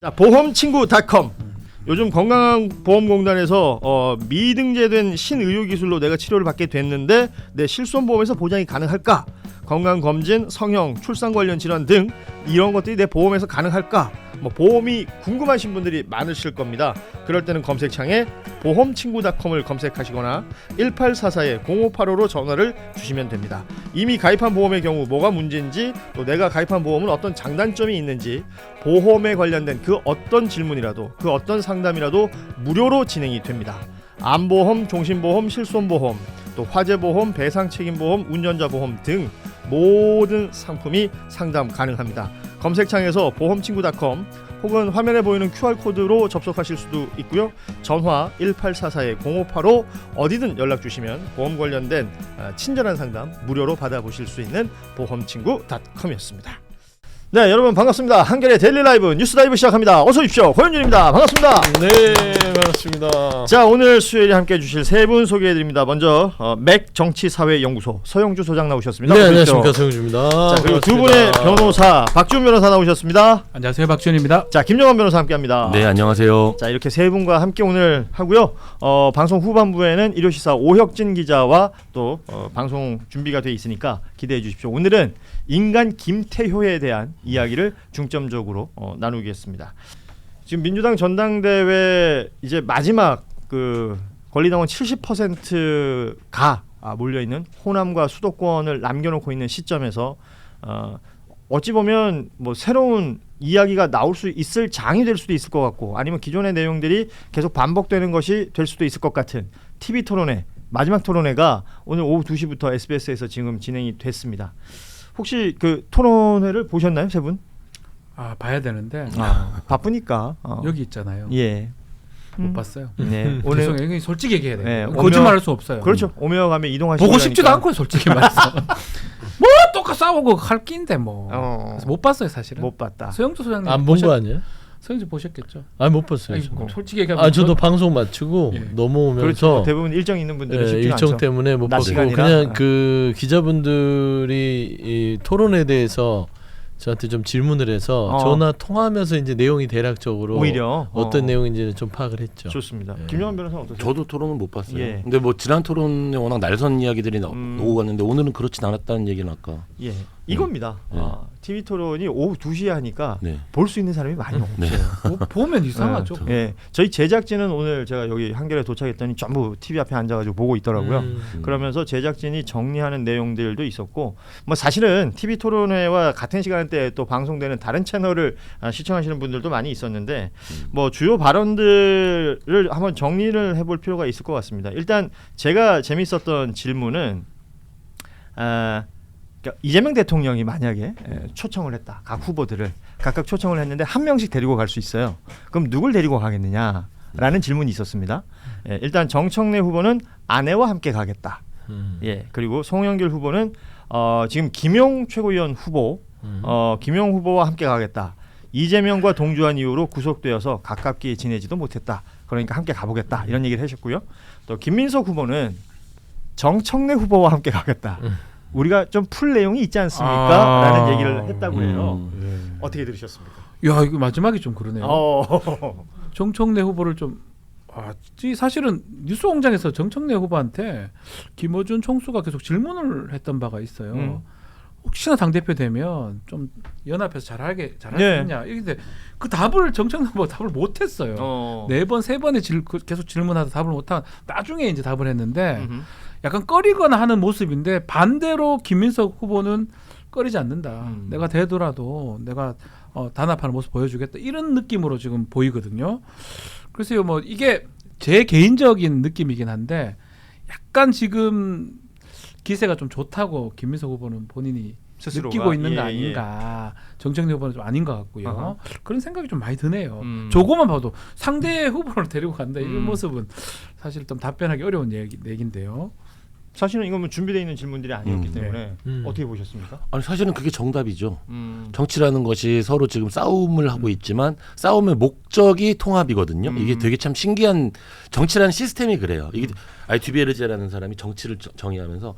자, 보험친구닷컴. 요즘 건강보험공단에서 미등재된 신의료기술로 내가 치료를 받게 됐는데 내 실손보험에서 보장이 가능할까? 건강검진, 성형, 출산 관련 질환 등 이런 것들이 내 보험에서 가능할까? 보험이 궁금하신 분들이 많으실 겁니다. 그럴 때는 검색창에 보험친구닷컴을 검색하시거나 1844-0585로 전화를 주시면 됩니다. 이미 가입한 보험의 경우 뭐가 문제인지, 또 내가 가입한 보험은 어떤 장단점이 있는지, 보험에 관련된 그 어떤 질문이라도, 그 어떤 상담이라도 무료로 진행이 됩니다. 암보험, 종신보험, 실손보험, 또 화재보험, 배상책임보험, 운전자보험 등 모든 상품이 상담 가능합니다. 검색창에서 보험친구닷컴 혹은 화면에 보이는 QR코드로 접속하실 수도 있고요. 전화 1844-0585 어디든 연락 주시면 보험 관련된 친절한 상담 무료로 받아보실 수 있는 보험친구닷컴이었습니다. 네, 여러분 반갑습니다. 한겨레 데일리 라이브 뉴스 라이브 시작합니다. 어서 오십시오. 고현준입니다. 반갑습니다. 네, 반갑습니다. 자, 오늘 수요일에 함께 해주실 세 분 소개해드립니다. 먼저 맥 정치사회연구소 서영주 소장 나오셨습니다. 네, 안녕하십니까, 서영주입니다. 자, 그리고 두 분의 변호사 박지훈 변호사 나오셨습니다. 안녕하세요, 박지훈입니다. 자, 김정환 변호사 함께합니다. 네, 안녕하세요. 자, 이렇게 세 분과 함께 오늘 하고요. 방송 후반부에는 일요시사 오혁진 기자와 또 방송 준비가 돼 있으니까 기대해 주십시오. 오늘은 인간 김태효에 대한 이야기를 중점적으로 나누겠습니다. 지금 민주당 전당대회 이제 마지막 그 권리당원 70%가 몰려 있는 호남과 수도권을 남겨놓고 있는 시점에서 어찌 보면 뭐 새로운 이야기가 나올 수 있을 장이 될 수도 있을 것 같고, 아니면 기존의 내용들이 계속 반복되는 것이 될 수도 있을 것 같은 TV 토론회, 마지막 토론회가 오늘 오후 2시부터 SBS에서 지금 진행이 됐습니다. 혹시 그 토론회를 보셨나요, 세 분? 봐야 되는데 바쁘니까 여기 있잖아요. 예. 못 봤어요. 네. 오늘 죄송해요. 솔직히 얘기해야 돼요. 네, 거짓말할 수 없어요. 그렇죠. 오며 가며 이동하시고 보고 싶지도 않고 솔직히 말해서 뭐 똑같이 싸우고 할 낀데 뭐. 그래서 못 봤어요, 사실은. 못 봤다. 서영주 소장님 안 본 거 아니에요? 서영주 보셨겠죠? 못 봤어요. 아니, 솔직히 얘기하면 저도 방송 마치고 넘어오면서 그렇죠. 대부분 일정 있는 분들은 쉽지 일정 않죠. 때문에 못 낮 봤고, 시간이라. 그냥 그 기자분들이 이 토론에 대해서 저한테 좀 질문을 해서 전화 통화하면서 이제 내용이 대략적으로 오히려 어떤 내용인지는 좀 파악을 했죠. 좋습니다. 네. 김영환 변호사는 어떠세요? 저도 토론은 못 봤어요. 예. 근데 뭐 지난 토론에 워낙 날선 이야기들이 오고 갔는데 오늘은 그렇진 않았다는 얘기는 아까. 예, 이겁니다. TV 토론이 오후 2시에 하니까 네. 볼 수 있는 사람이 많이 없어요. 네. 보면 이상하죠. 예, 저희 제작진은 오늘 제가 여기 한겨레 도착했더니 전부 TV 앞에 앉아가지고 보고 있더라고요. 그러면서 제작진이 정리하는 내용들도 있었고, 뭐 사실은 TV 토론회와 같은 시간대에 또 방송되는 다른 채널을 시청하시는 분들도 많이 있었는데, 뭐 주요 발언들을 한번 정리를 해볼 필요가 있을 것 같습니다. 일단 제가 재밌었던 질문은 그러니까 이재명 대통령이 만약에 초청을 했다, 각 후보들을 각각 초청을 했는데 한 명씩 데리고 갈 수 있어요. 그럼 누굴 데리고 가겠느냐라는 질문이 있었습니다. 일단 정청래 후보는 아내와 함께 가겠다. 예, 그리고 송영길 후보는 지금 김용 최고위원 후보, 김용 후보와 함께 가겠다. 이재명과 동조한 이후로 구속되어서 가깝게 지내지도 못했다. 그러니까 함께 가보겠다. 이런 얘기를 하셨고요. 또 김민석 후보는 정청래 후보와 함께 가겠다. 우리가 좀 풀 내용이 있지 않습니까? 라는 얘기를 했다고 해요. 어떻게 들으셨습니까? 야, 이거 마지막이 좀 그러네요. 정청래 후보를 좀 사실은 뉴스공장에서 정청래 후보한테 김어준 총수가 계속 질문을 했던 바가 있어요. 혹시나 당대표 되면 좀 연합해서 잘할 수 있냐. 근데 그 답을 정청래 후보가 답을 못했어요. 4번, 3번에 계속 질문하다 답을 못한 나중에 이제 답을 했는데 약간 꺼리거나 하는 모습인데, 반대로 김민석 후보는 꺼리지 않는다. 내가 되더라도 내가 단합하는 모습 보여주겠다. 이런 느낌으로 지금 보이거든요. 그래서 뭐 이게 제 개인적인 느낌이긴 한데, 약간 지금 기세가 좀 좋다고 김민석 후보는 본인이 스스로가 느끼고 있는 거 아닌가. 정청래 후보는 좀 아닌 것 같고요. 그런 생각이 좀 많이 드네요. 저거만 봐도 상대 후보를 데리고 간다, 이런 모습은 사실 좀 답변하기 어려운 얘기인데요. 사실은 이건 뭐 준비되어 있는 질문들이 아니었기 때문에 어떻게 보셨습니까? 아니 사실은 그게 정답이죠. 정치라는 것이 서로 지금 싸움을 하고 있지만 싸움의 목적이 통합이거든요. 이게 되게 참 신기한, 정치라는 시스템이 그래요. 이게 두베르제라는 사람이 정치를 정의하면서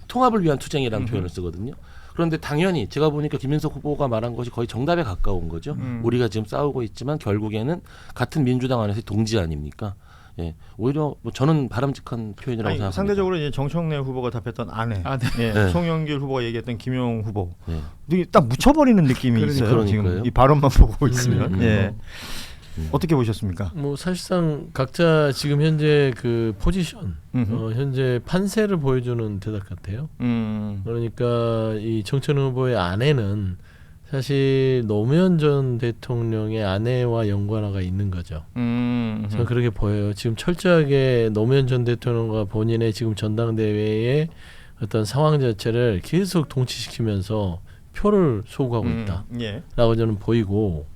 통합을 위한 투쟁이라는 표현을 쓰거든요. 그런데 당연히 제가 보니까 김민석 후보가 말한 것이 거의 정답에 가까운 거죠. 우리가 지금 싸우고 있지만 결국에는 같은 민주당 안에서 동지 아닙니까? 예, 오히려 뭐 저는 바람직한 표현이라고 생각합니다. 상대적으로 이제 정청래 후보가 답했던 아내, 예, 네. 송영길 후보가 얘기했던 김용 후보, 네. 이게 딱 묻혀버리는 느낌이 있어요. 그러니까요. 지금 이 발언만 보고 있으면. 예. 음. 어떻게 보셨습니까? 뭐 사실상 각자 지금 현재 그 포지션, 현재 판세를 보여주는 대답 같아요. 그러니까 이 정청래 후보의 아내는 사실 노무현 전 대통령의 아내와 연관화가 있는 거죠. 저는 그렇게 보여요. 지금 철저하게 노무현 전 대통령과 본인의 지금 전당대회의 어떤 상황 자체를 계속 동치시키면서 표를 소구하고 있다라고 예. 저는 보이고,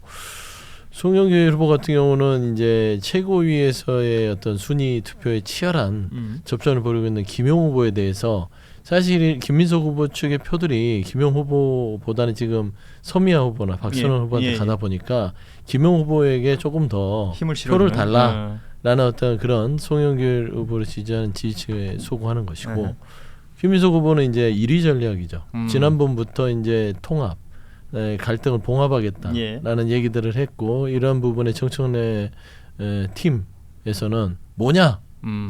송영길 후보 같은 경우는 이제 최고위에서의 어떤 순위 투표에 치열한 접전을 벌이고 있는 김용 후보에 대해서 사실 김민석 후보 측의 표들이 김용 후보보다는 지금 서미아 후보나 박선원 후보한테 가다 보니까 김용 후보에게 조금 더 힘을 표를 달라라는 어떤 그런 송영길 후보를 지지하는 지지층에 소구하는 것이고, 김민석 후보는 이제 1위 전략이죠. 지난번부터 이제 통합, 갈등을 봉합하겠다라는 얘기들을 했고, 이런 부분에 정청래 팀에서는 뭐냐,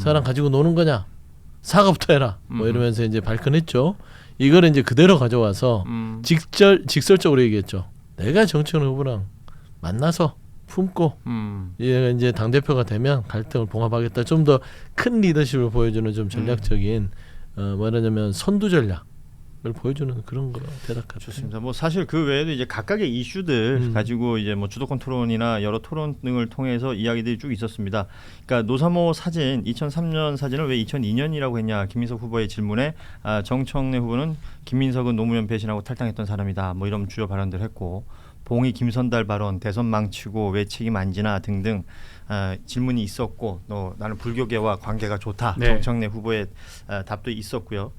사람 가지고 노는 거냐, 사과부터 해라, 뭐 이러면서 이제 발끈했죠. 이거를 이제 그대로 가져와서 직설적으로 얘기했죠. 내가 정청래 후보랑 만나서 품고 얘가 이제 당 대표가 되면 갈등을 봉합하겠다. 좀 더 큰 리더십을 보여주는 좀 전략적인 말하자면 선두 전략을 보여주는 그런 거 대답 같아요. 좋습니다. 뭐 사실 그 외에도 이제 각각의 이슈들 가지고 이제 뭐 주도권 토론이나 여러 토론 등을 통해서 이야기들이 쭉 있었습니다. 그러니까 노3호 사진, 2003년 사진을 왜 2002년이라고 했냐, 김민석 후보의 질문에 정청래 후보는 김민석은 노무현 배신하고 탈당했던 사람이다, 뭐 이런 주요 발언들 했고, 봉이 김선달 발언, 대선 망치고 왜 책임 안 지나 등등 질문이 있었고, 또 나는 불교계와 관계가 좋다, 네. 정청래 후보의 답도 있었고요.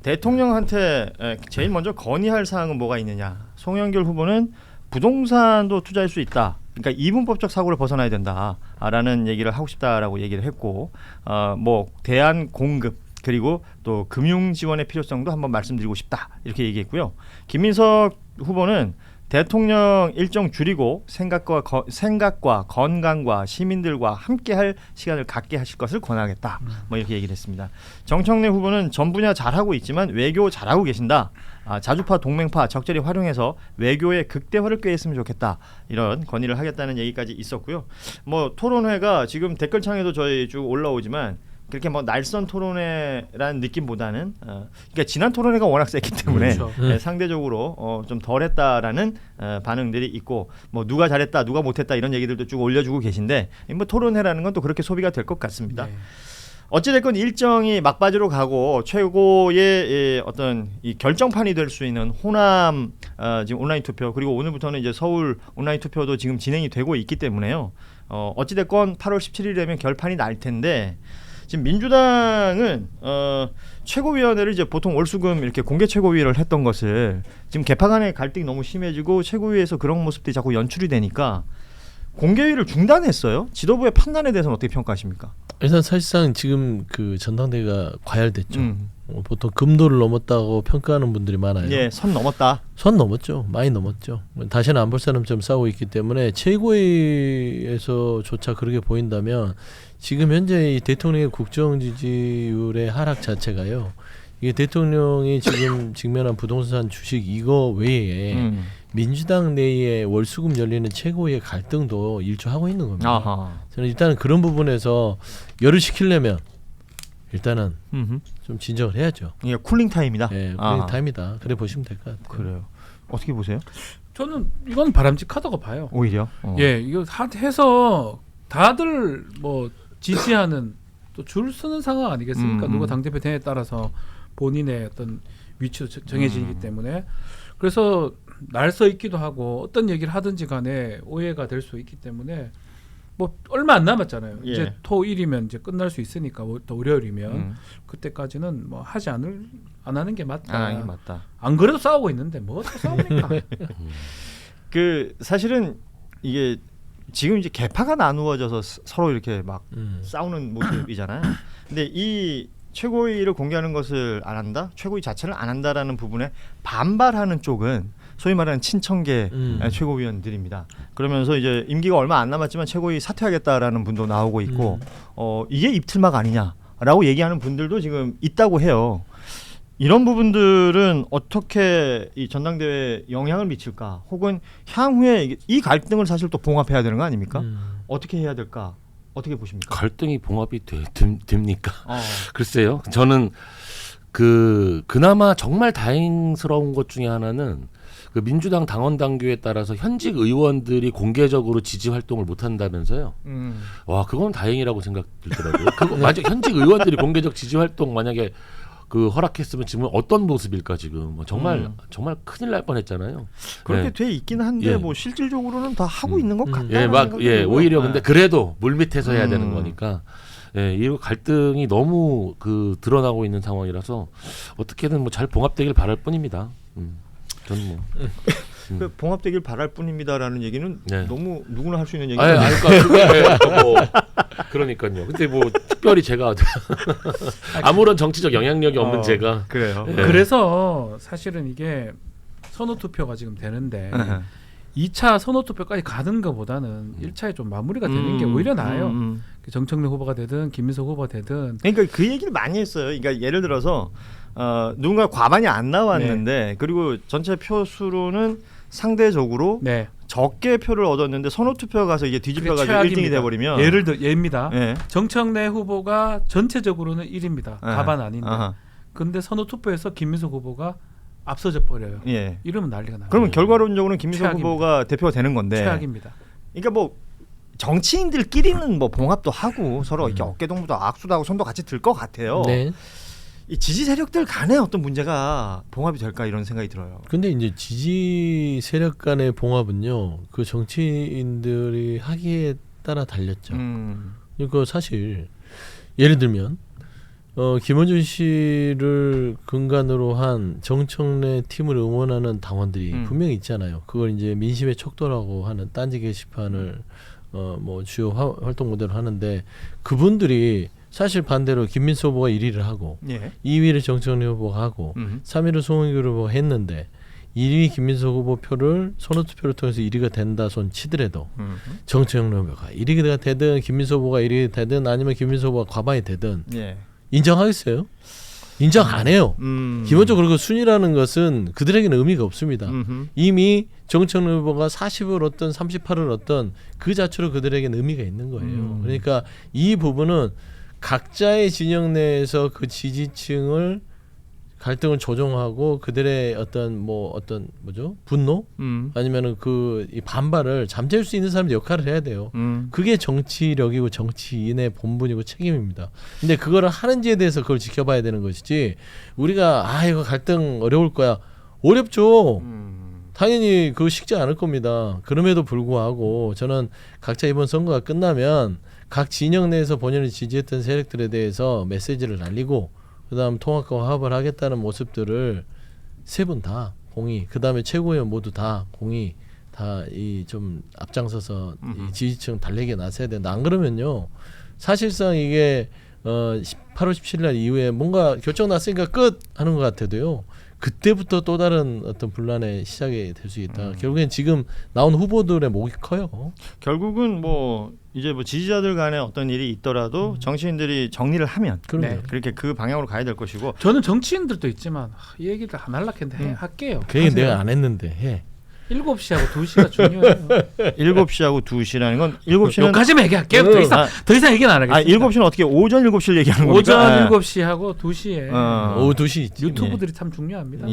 대통령한테 제일 먼저 건의할 사항은 뭐가 있느냐. 송영길 후보는 부동산도 투자할 수 있다. 그러니까 이분법적 사고를 벗어나야 된다라는 얘기를 하고 싶다라고 얘기를 했고, 뭐 대안 공급 그리고 또 금융 지원의 필요성도 한번 말씀드리고 싶다, 이렇게 얘기했고요. 김민석 후보는 대통령 일정 줄이고 생각과 건강과 시민들과 함께할 시간을 갖게 하실 것을 권하겠다, 뭐 이렇게 얘기를 했습니다. 정청래 후보는 전 분야 잘하고 있지만 외교 잘하고 계신다. 자주파 동맹파 적절히 활용해서 외교의 극대화를 꾀했으면 좋겠다, 이런 건의를 하겠다는 얘기까지 있었고요. 뭐 토론회가 지금 댓글창에도 저희 쭉 올라오지만 그렇게 뭐 날선 토론회라는 느낌보다는 그러니까 지난 토론회가 워낙 셌기 때문에 그렇죠. 상대적으로 좀 덜했다라는 반응들이 있고, 뭐 누가 잘했다 누가 못했다 이런 얘기들도 쭉 올려주고 계신데, 뭐 토론회라는 건 또 그렇게 소비가 될 것 같습니다. 네. 어찌됐건 일정이 막바지로 가고 최고의 어떤 이 결정판이 될 수 있는 호남 지금 온라인 투표, 그리고 오늘부터는 이제 서울 온라인 투표도 지금 진행이 되고 있기 때문에요. 어찌됐건 8월 17일 되면 결판이 날 텐데, 지금 민주당은 최고위원회를 이제 보통 월수금 이렇게 공개 최고위를 했던 것을 지금 개파 간의 갈등이 너무 심해지고 최고위에서 그런 모습들이 자꾸 연출이 되니까 공개회의를 중단했어요. 지도부의 판단에 대해서는 어떻게 평가하십니까? 일단 사실상 지금 그 전당대회가 과열됐죠. 보통 금도를 넘었다고 평가하는 분들이 많아요. 예, 선 넘었다. 선 넘었죠. 많이 넘었죠. 다시는 안 볼 사람처럼 싸우고 있기 때문에 최고위에서조차 그렇게 보인다면 지금 현재 이 대통령의 국정 지지율의 하락 자체가요, 이게 대통령이 지금 직면한 부동산 주식 이거 외에 민주당 내에 월수금 열리는 최고위의 갈등도 일조하고 있는 겁니다. 아하. 저는 일단은 그런 부분에서 열을 식히려면 일단은 좀 진정을 해야죠. 이게 쿨링 타임이다. 네, 쿨링 타임이다. 그래 보시면 될 것 같아요. 그래요. 어떻게 보세요? 저는 이건 바람직하다고 봐요. 오히려. 예, 이거 해서 다들 뭐 지지하는, 또 줄 서는 상황 아니겠습니까? 누가 당대표 되냐에 따라서 본인의 어떤 위치도 정해지기 때문에, 그래서 날 서 있기도 하고 어떤 얘기를 하든지 간에 오해가 될 수 있기 때문에, 뭐 얼마 안 남았잖아요. 예. 이제 토일이면 이제 끝날 수 있으니까, 또 월요일이면 그때까지는 뭐 안 하는 게 맞다. 이게 맞다. 안 그래도 싸우고 있는데 뭐 또 싸우니까. 그 사실은 이게 지금 이제 개파가 나누어져서 서로 이렇게 막 싸우는 모습이잖아요. 근데 이 최고위를 공개하는 것을 안 한다, 최고위 자체를 안 한다라는 부분에 반발하는 쪽은 소위 말하는 친청계 최고위원들입니다. 그러면서 이제 임기가 얼마 안 남았지만 최고위 사퇴하겠다라는 분도 나오고 있고 이게 입틀막 아니냐라고 얘기하는 분들도 지금 있다고 해요. 이런 부분들은 어떻게 이 전당대회에 영향을 미칠까? 혹은 향후에 이 갈등을 사실 또 봉합해야 되는 거 아닙니까? 어떻게 해야 될까? 어떻게 보십니까? 갈등이 봉합이 됩니까? 글쎄요. 저는 그나마 정말 다행스러운 것 중에 하나는 그 민주당 당원 당규에 따라서 현직 의원들이 공개적으로 지지 활동을 못 한다면서요. 와, 그건 다행이라고 생각 들더라고요. 그거 만약 현직 의원들이 공개적 지지 활동 만약에 그 허락했으면 지금 어떤 모습일까 지금 뭐 정말 큰일 날 뻔했잖아요. 그렇게 돼 있긴 한데 뭐 실질적으로는 다 하고 있는 것 같다. 오히려 근데 그래도 물밑에서 해야 되는 거니까. 이 갈등이 너무 드러나고 있는 상황이라서 어떻게든 뭐 잘 봉합되길 바랄 뿐입니다. 저는 뭐. 그 봉합되길 바랄 뿐입니다라는 얘기는 너무 누구나 할 수 있는 얘기예요. 그러니까 뭐 그러니까요. 근데 뭐 특별히 제가 아무런 정치적 영향력이 없는 제가 그래요. 그래서 사실은 이게 선호 투표가 지금 되는데 2차 선호 투표까지 가는 것보다는 1차에 좀 마무리가 되는 게 오히려 나아요. 정청래 후보가 되든 김민석 후보가 되든. 그러니까 그 얘기를 많이 했어요. 그러니까 예를 들어서 누군가 과반이 안 나왔는데 그리고 전체 표 수로는 상대적으로 적게 표를 얻었는데 선호 투표 가서 이게 뒤집혀가지고 1등이 돼버리면 예입니다. 정청래 후보가 전체적으로는 1입니다. 과반 아닌데. 근데 선호 투표에서 김민석 후보가 앞서져 버려요. 이러면 난리가 나요. 그러면 결과론적으로는 김민석 후보가 대표가 되는 건데. 최악입니다. 그러니까 뭐 정치인들끼리는 뭐 봉합도 하고 서로 이렇게 어깨동무도 악수도 하고 손도 같이 들 것 같아요. 이 지지 세력들 간의 어떤 문제가 봉합이 될까 이런 생각이 들어요. 근데 이제 지지 세력 간의 봉합은요, 그 정치인들이 하기에 따라 달렸죠. 그러니까 사실 예를 들면 김원준 씨를 근간으로 한 정청래 팀을 응원하는 당원들이 분명히 있잖아요. 그걸 이제 민심의 척도라고 하는 딴지 게시판을 뭐 주요 활동 모델로 하는데 그분들이 사실 반대로 김민수 후보가 1위를 하고 2위를 정청래 후보가 하고 3위를 송영길 후보가 했는데 1위 김민수 후보 표를 선호투표를 통해서 1위가 된다 손 치더라도 정청래 후보가 1위가 되든 김민수 후보가 1위가 되든 아니면 김민수 후보가 과반이 되든 인정하겠어요? 인정 안 해요. 기본적으로 그 순위라는 것은 그들에게는 의미가 없습니다. 이미 정청래 후보가 40을 얻든 38을 얻든 그 자체로 그들에게는 의미가 있는 거예요. 그러니까 이 부분은 각자의 진영 내에서 그 지지층을 갈등을 조정하고 그들의 어떤 분노 아니면은 이 반발을 잠재울 수 있는 사람들 역할을 해야 돼요. 그게 정치력이고 정치인의 본분이고 책임입니다. 근데 그거를 하는지에 대해서 그걸 지켜봐야 되는 것이지 우리가 이거 갈등 어려울 거야. 어렵죠. 당연히 그거 쉽지 않을 겁니다. 그럼에도 불구하고 저는 각자 이번 선거가 끝나면 각 진영 내에서 본인을 지지했던 세력들에 대해서 메시지를 날리고 그다음 통합과 화합을 하겠다는 모습들을 세 분 다 공히 그다음에 최고위원 모두 다 공히 다 이 좀 앞장서서 이 지지층 달래기에 나서야 된다. 안 그러면요 사실상 이게 8월 17일 날 이후에 뭔가 결정 났으니까 끝 하는 것 같아도요 그때부터 또 다른 어떤 분란의 시작이 될 수 있다. 결국엔 지금 나온 후보들의 목이 커요. 결국은 뭐 이제 뭐 지지자들 간에 어떤 일이 있더라도 정치인들이 정리를 하면 그렇게 그 방향으로 가야 될 것이고 저는 정치인들도 있지만 이 얘기를 안 하려고 했는데 할게요. 그 얘기 내가 안 했는데 해. 7시하고 2시가 중요해요. 7시하고 2시라는 건 7시는 여기까지만 얘기할게요. 더 이상 얘기는 안 하겠습니다. 7시는 어떻게 오전 7시를 얘기하는 겁니까? 오전 7시하고 2시에 오후 2시 유튜브들이 참 중요합니다.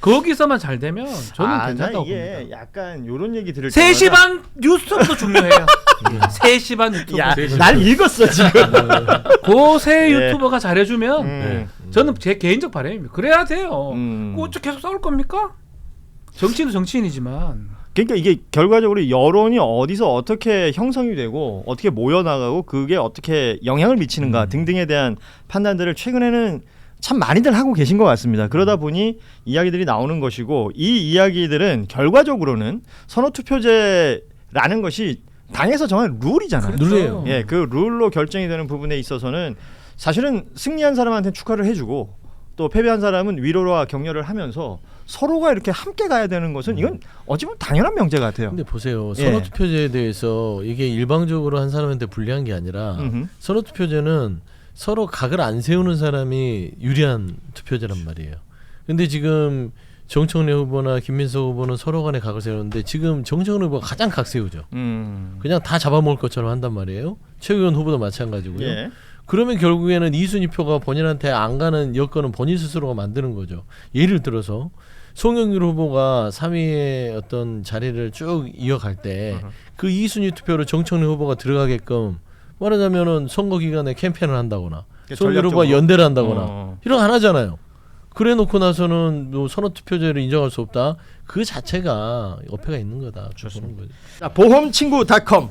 거기서만 잘 되면 저는 괜찮다고 이게 봅니다. 약간 이런 얘기 들을 3시 반 뉴스부터 중요해요. 3시 반 유튜브. 날 읽었어 지금. 고세 유튜버가 잘해주면 저는 제 개인적 바람입니다. 그래야 돼요. 어째 계속 싸울 겁니까? 정치인도 정치인이지만 그러니까 이게 결과적으로 여론이 어디서 어떻게 형성이 되고 어떻게 모여나가고 그게 어떻게 영향을 미치는가 등등에 대한 판단들을 최근에는 참 많이들 하고 계신 것 같습니다. 그러다 보니 이야기들이 나오는 것이고 이 이야기들은 결과적으로는 선호투표제라는 것이 당에서 정한 룰이잖아요. 룰이에요. 그 룰로 결정이 되는 부분에 있어서는 사실은 승리한 사람한테 축하를 해주고 또 패배한 사람은 위로와 격려를 하면서 서로가 이렇게 함께 가야 되는 것은 이건 어찌 보면 당연한 명제 같아요. 근데 보세요. 예. 선호투표제에 대해서 이게 일방적으로 한 사람한테 불리한 게 아니라 선호투표제는 서로 각을 안 세우는 사람이 유리한 투표제란 말이에요. 근데 지금 정청래 후보나 김민석 후보는 서로 간에 각을 세우는데 지금 정청래 후보가 가장 각 세우죠. 그냥 다 잡아먹을 것처럼 한단 말이에요. 최규현 후보도 마찬가지고요. 예. 그러면 결국에는 2순위 표가 본인한테 안 가는 여건은 본인 스스로가 만드는 거죠. 예를 들어서 송영길 후보가 3위의 어떤 자리를 쭉 이어갈 때 그 2순위 투표로 정청래 후보가 들어가게끔 말하자면은 선거 기간에 캠페인을 한다거나 송영길 후보가 연대를 한다거나 이런 거 안 하잖아요. 그래 놓고 나서는 뭐 선호투표제를 인정할 수 없다. 그 자체가 어폐가 있는 거다. 보는 거죠. 자, 보험친구.com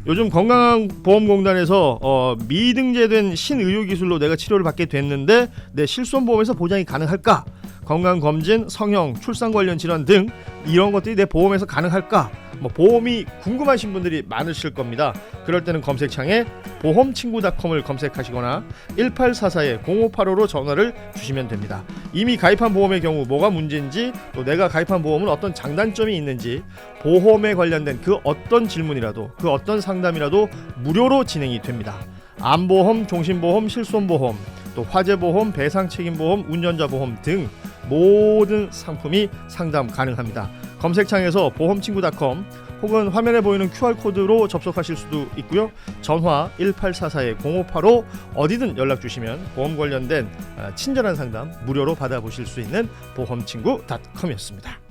요즘 건강보험공단에서 미등재된 신의료기술로 내가 치료를 받게 됐는데 내 실손보험에서 보장이 가능할까? 건강검진, 성형, 출산 관련 질환 등 이런 것들이 내 보험에서 가능할까? 뭐 보험이 궁금하신 분들이 많으실 겁니다. 그럴 때는 검색창에 보험친구.com을 검색하시거나 1844-0585로 전화를 주시면 됩니다. 이미 가입한 보험의 경우 뭐가 문제인지 또 내가 가입한 보험은 어떤 장단점이 있는지 보험에 관련된 그 어떤 질문이라도 그 어떤 상담이라도 무료로 진행이 됩니다. 암보험, 종신보험, 실손보험, 또 화재보험, 배상책임보험, 운전자보험 등 모든 상품이 상담 가능합니다. 검색창에서 보험친구.com 혹은 화면에 보이는 QR코드로 접속하실 수도 있고요. 전화 1844-0585 어디든 연락 주시면 보험 관련된 친절한 상담 무료로 받아보실 수 있는 보험친구.com이었습니다.